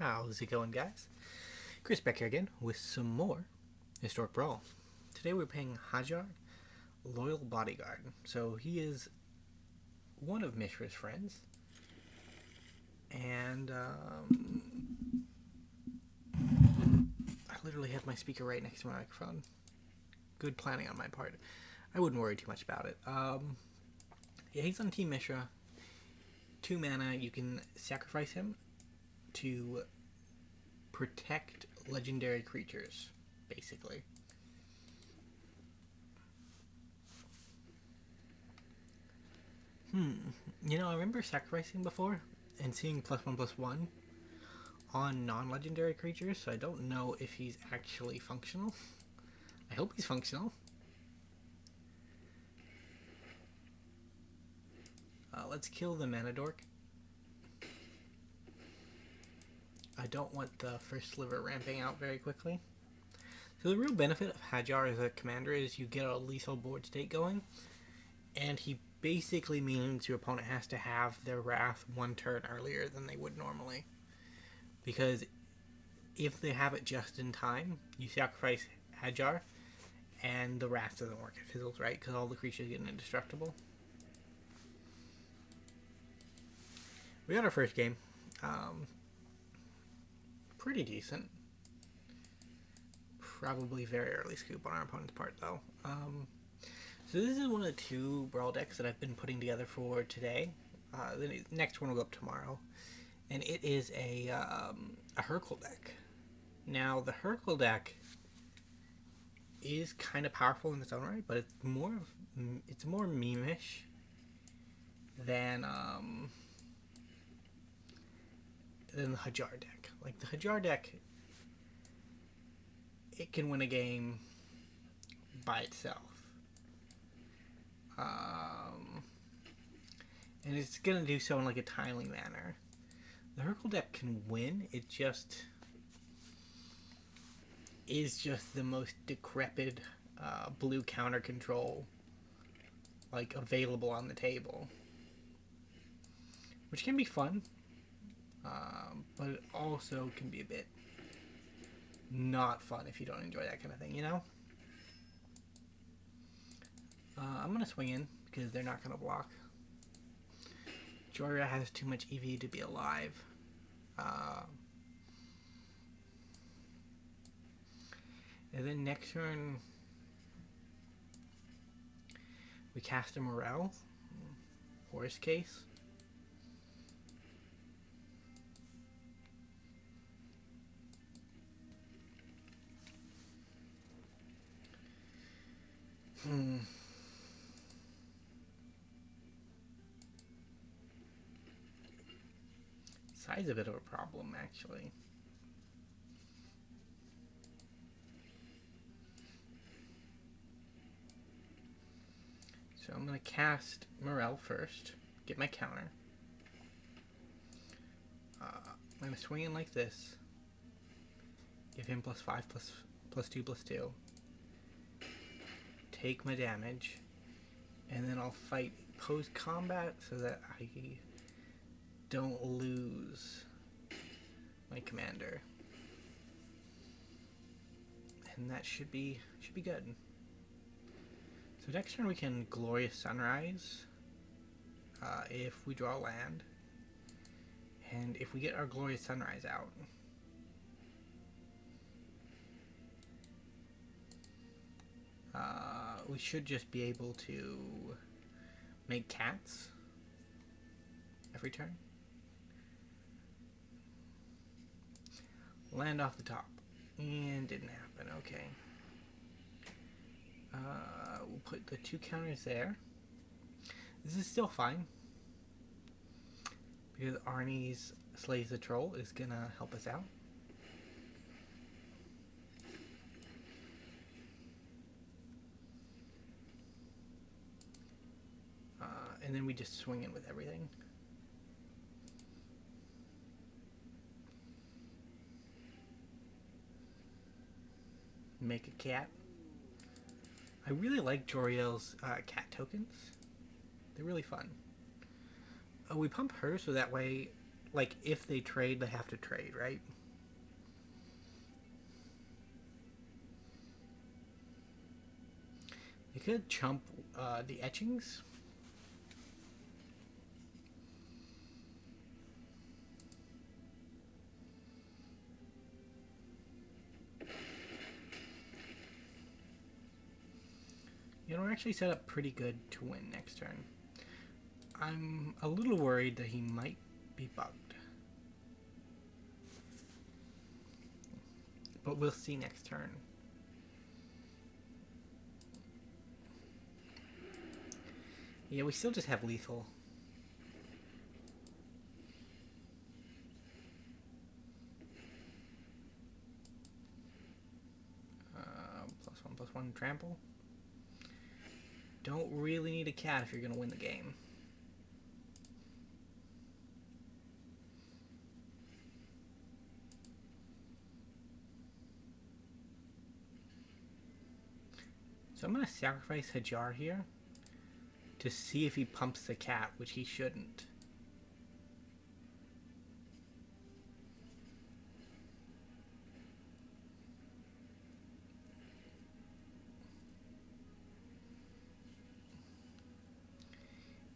How's it going, guys? Chris back here again with some more Historic Brawl. Today we're playing Hajar, Loyal Bodyguard. So he is one of Mishra's friends. And I literally have my speaker right next to my microphone. Good planning on my part. I wouldn't worry too much about it. Yeah, he's on Team Mishra. 2 mana, you can sacrifice him to protect legendary creatures, basically. You know, I remember sacrificing before and seeing +1/+1 on non-legendary creatures, so I don't know if he's actually functional. I hope he's functional. Let's kill the mana dork. I don't want the first sliver ramping out very quickly. So the real benefit of Hajar as a commander is you get a lethal board state going, and he basically means your opponent has to have their Wrath 1 turn earlier than they would normally. Because if they have it just in time, you sacrifice Hajar, and the Wrath doesn't work. It fizzles, right? Because all the creatures get indestructible. We got our first game. Pretty decent. Probably very early scoop on our opponent's part, though. So this is one of the 2 Brawl decks that I've been putting together for today. The next one will go up tomorrow. And it is a Hurkle deck. Now, the Hurkle deck is kind of powerful in its own right, but it's more meme-ish than the Hajar deck. Like, the Hajar deck, it can win a game by itself. And it's going to do so in, like, a timely manner. The Hurkle deck can win, it just is just the most decrepit blue counter control, like, available on the table. Which can be fun. But it also can be a bit not fun if you don't enjoy that kind of thing, you know? I'm going to swing in because they're not going to block. Jorah has too much EV to be alive. And then next turn, we cast a Morel. Worst case. Size a bit of a problem, actually. So I'm going to cast Morel first, get my counter. I'm going to swing in like this. Give him +5, +2/+2. Take my damage. And then I'll fight post-combat so that I don't lose my commander. And that should be good. So next turn we can Glorious Sunrise if we draw land. And if we get our Glorious Sunrise out, we should just be able to make cats every turn. Land off the top. And didn't happen. Okay. We'll put the 2 counters there. This is still fine, because Arnie's Slays the Troll is gonna help us out. And then we just swing in with everything. Make a cat. I really like Joriel's cat tokens. They're really fun. We pump her so that way like, if they trade, they have to trade, right? You could chump the etchings. You know, we're actually set up pretty good to win next turn. I'm a little worried that he might be bugged. But we'll see next turn. Yeah, we still just have lethal. +1/+1 trample. Don't really need a cat if you're going to win the game. So I'm going to sacrifice Hajar here to see if he pumps the cat, which he shouldn't.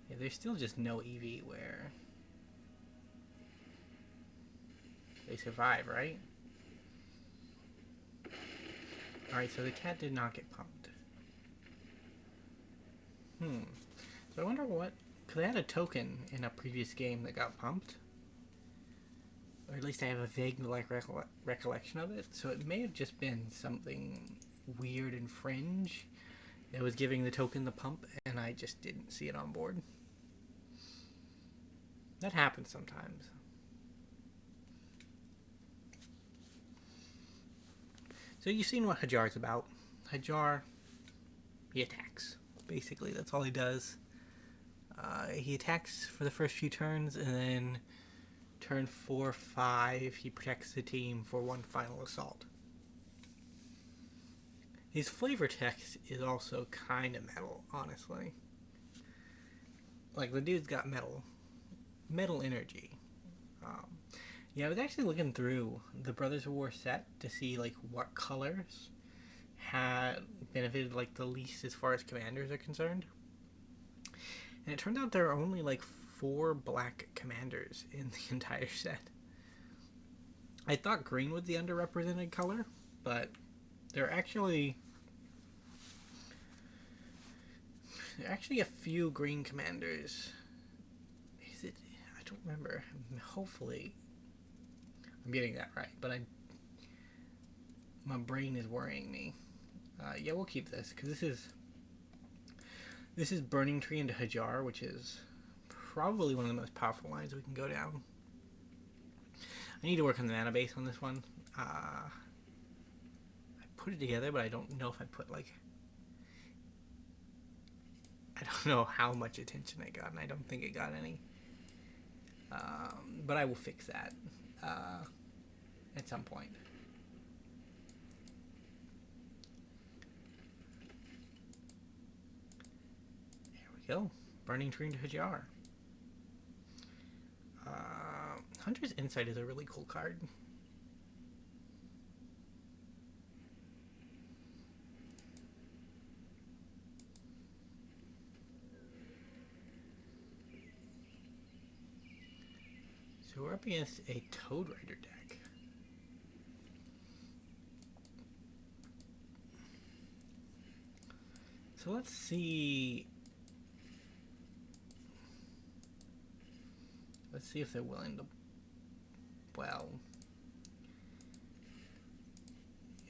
Yeah, there's still just no EV where they survive, right? Alright, so the cat did not get pumped. So I wonder what... Because I had a token in a previous game that got pumped. Or at least I have a vague recollection of it. So it may have just been something weird and fringe that was giving the token the pump, and I just didn't see it on board. That happens sometimes. So you've seen what Hajar's about. Hajar, he attacks. Basically, that's all he does. He attacks for the first few turns, and then turn 4, 5, he protects the team for one final assault. His flavor text is also kind of metal, honestly. Like, the dude's got metal energy. Yeah, I was actually looking through the Brothers of War set to see, like, what colors had benefited, like, the least as far as commanders are concerned. And it turned out there are only, like, 4 black commanders in the entire set. I thought green was the underrepresented color, but there are actually a few green commanders. Is it? I don't remember. Hopefully I'm getting that right, but my brain is worrying me. Yeah, we'll keep this, because this is Burning Tree into Hajar, which is probably one of the most powerful lines we can go down. I need to work on the mana base on this one. I put it together, but I don't know if I put, like... I don't know how much attention I got, and I don't think it got any. But I will fix that at some point. Go. Burning Tree into Hajar. Hunter's Insight is a really cool card. So we're up against a Toad Rider deck. So let's see... Let's see if they're willing to... Well...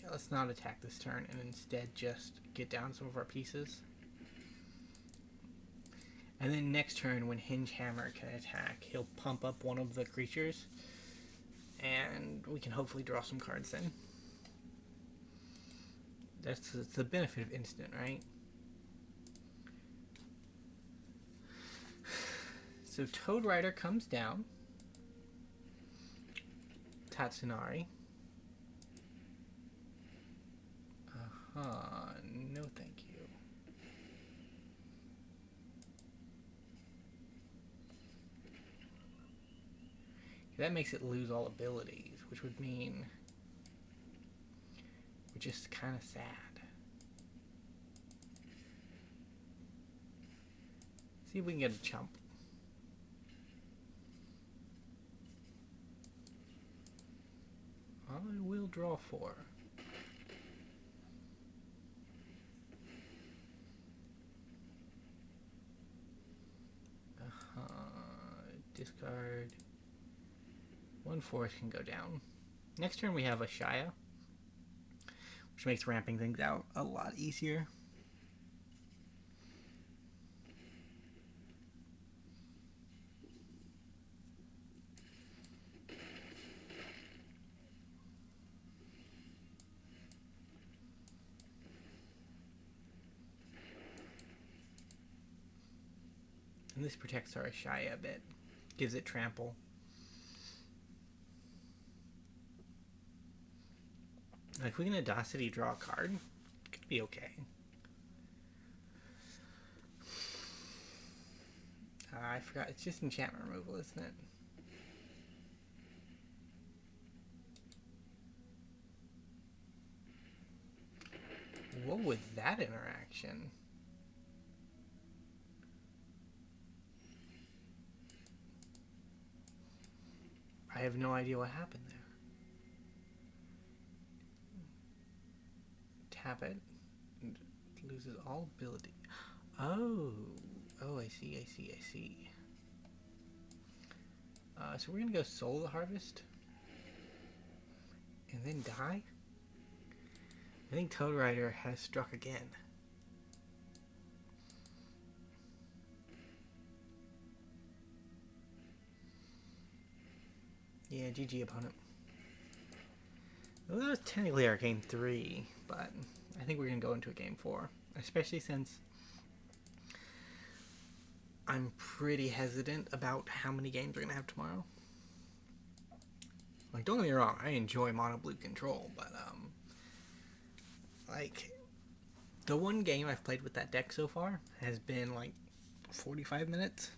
Yeah, let's not attack this turn and instead just get down some of our pieces. And then next turn, when Hengehammer can attack, he'll pump up one of the creatures. And we can hopefully draw some cards then. That's the benefit of instant, right? So Toad Rider comes down. Tatsunari. No thank you. That makes it lose all abilities, which would mean we're just kind of sad. See if we can get a chump. I will draw 4. Discard. 1 forest can go down. Next turn we have a Shia, which makes ramping things out a lot easier. And this protects our Shia a bit. Gives it trample. If we can Audacity draw a card, it could be okay. I forgot, it's just enchantment removal, isn't it? What was that interaction? I have no idea what happened there. Tap it. It loses all ability. Oh, I see. So we're going to go Soul the Harvest. And then die? I think Toad Rider has struck again. Yeah, GG opponent. Well, that was technically our game 3, but I think we're going to go into a game 4. Especially since I'm pretty hesitant about how many games we're going to have tomorrow. Like, don't get me wrong, I enjoy mono blue control, but, like, the one game I've played with that deck so far has been, like, 45 minutes.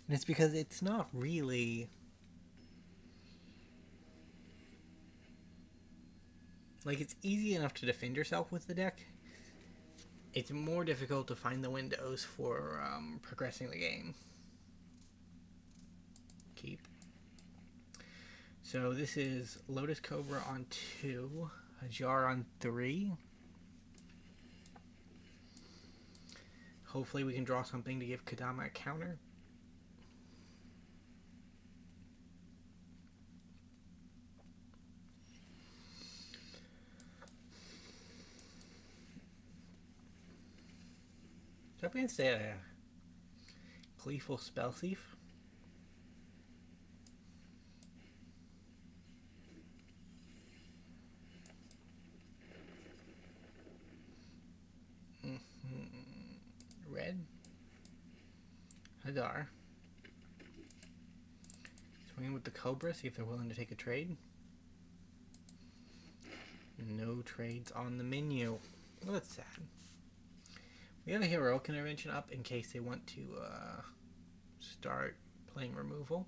And it's because it's not really... Like, it's easy enough to defend yourself with the deck. It's more difficult to find the windows for progressing the game. Keep. So this is Lotus Cobra on 2, Hajar on 3. Hopefully we can draw something to give Kadama a counter. So up against a Gleeful Spell Thief. Red. Hajar. Swing with the Cobra, see if they're willing to take a trade. No trades on the menu. Well, that's sad. We have a Heroic Intervention up in case they want to start playing removal.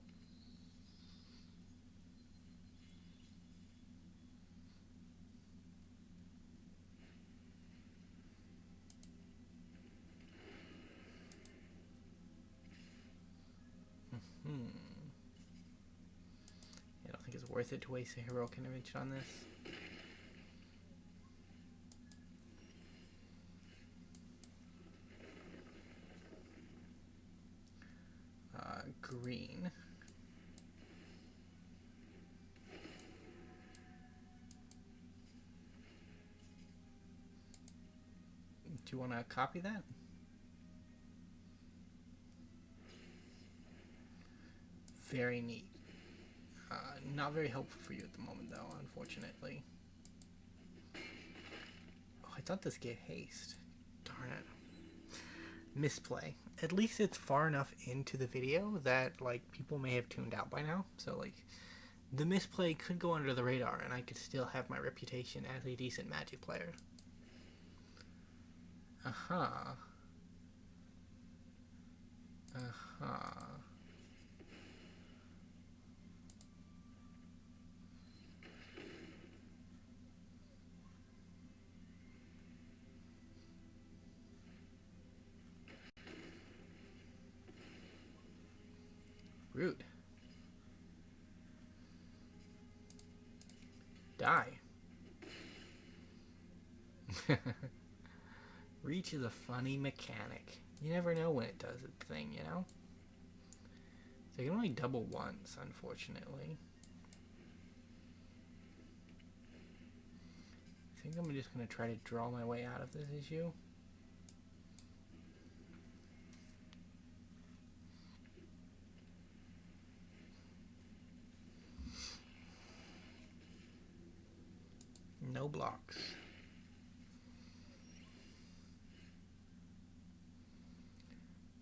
I don't think it's worth it to waste a Heroic Intervention on this. Green. Do you want to copy that? Very neat. Not very helpful for you at the moment, though, unfortunately. Oh, I thought this gave haste. Darn it. Misplay. At least it's far enough into the video that, like, people may have tuned out by now. So, like, the misplay could go under the radar, and I could still have my reputation as a decent Magic player. Rude. Die. Reach is a funny mechanic. You never know when it does its thing, you know? So you can only double once, unfortunately. I think I'm just going to try to draw my way out of this issue. No blocks.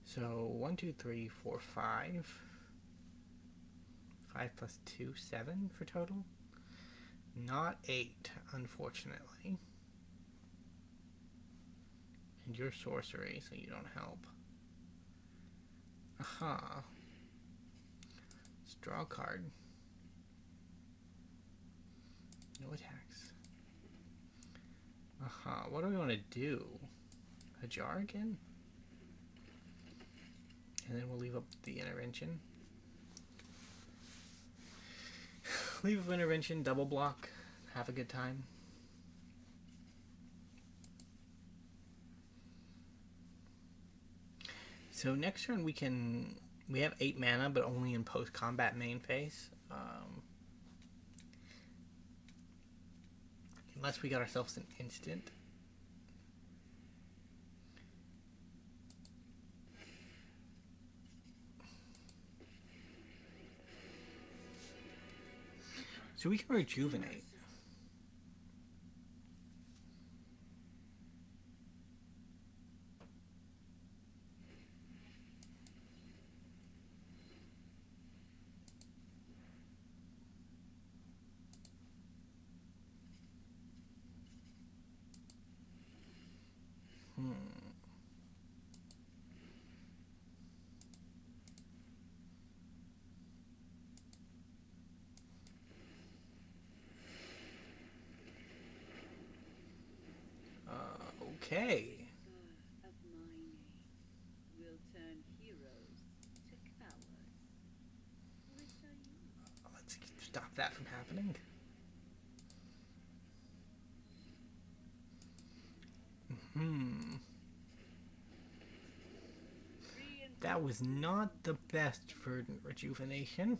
So 1, 2, 3, 4, 5. 5 plus 2, 7 for total. Not 8, unfortunately. And you're sorcery, so you don't help. Aha. Let's draw a card. No attacks. Aha. What do we want to do? Hajar again? And then we'll leave up the intervention. Leave up intervention, double block, have a good time. So next turn we have 8 mana, but only in post-combat main phase. Unless we got ourselves an instant. So we can rejuvenate. Okay. Let's stop that from happening. That was not the best for rejuvenation.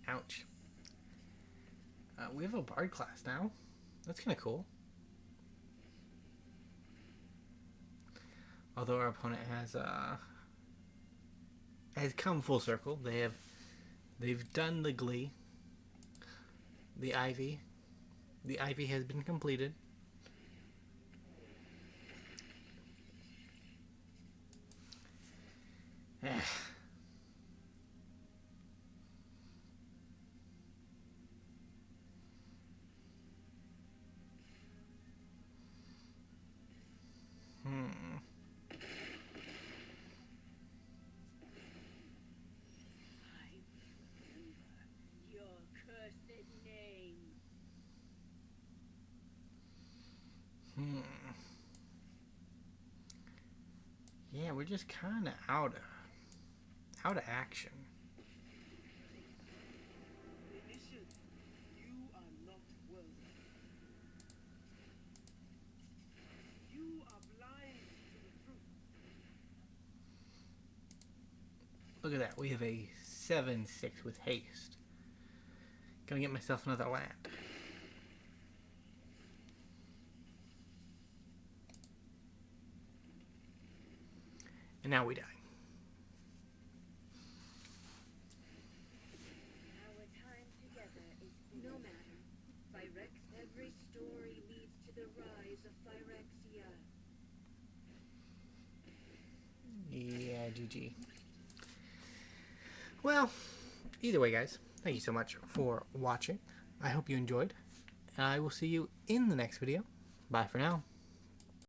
Ouch. We have a bard class now. That's kind of cool. Although our opponent has come full circle. They've done the glee. The ivy. The ivy has been completed. Yeah, we're just kind of out of action. You are not worthy. You are blind to the truth. Look at that. We have a 7/6 with haste. Gonna get myself another land. And now we die. Our time together is no matter. Phyrex, every story leads to the rise of Phyrexia. Yeah, GG. Well, either way, guys, thank you so much for watching. I hope you enjoyed. I will see you in the next video. Bye for now.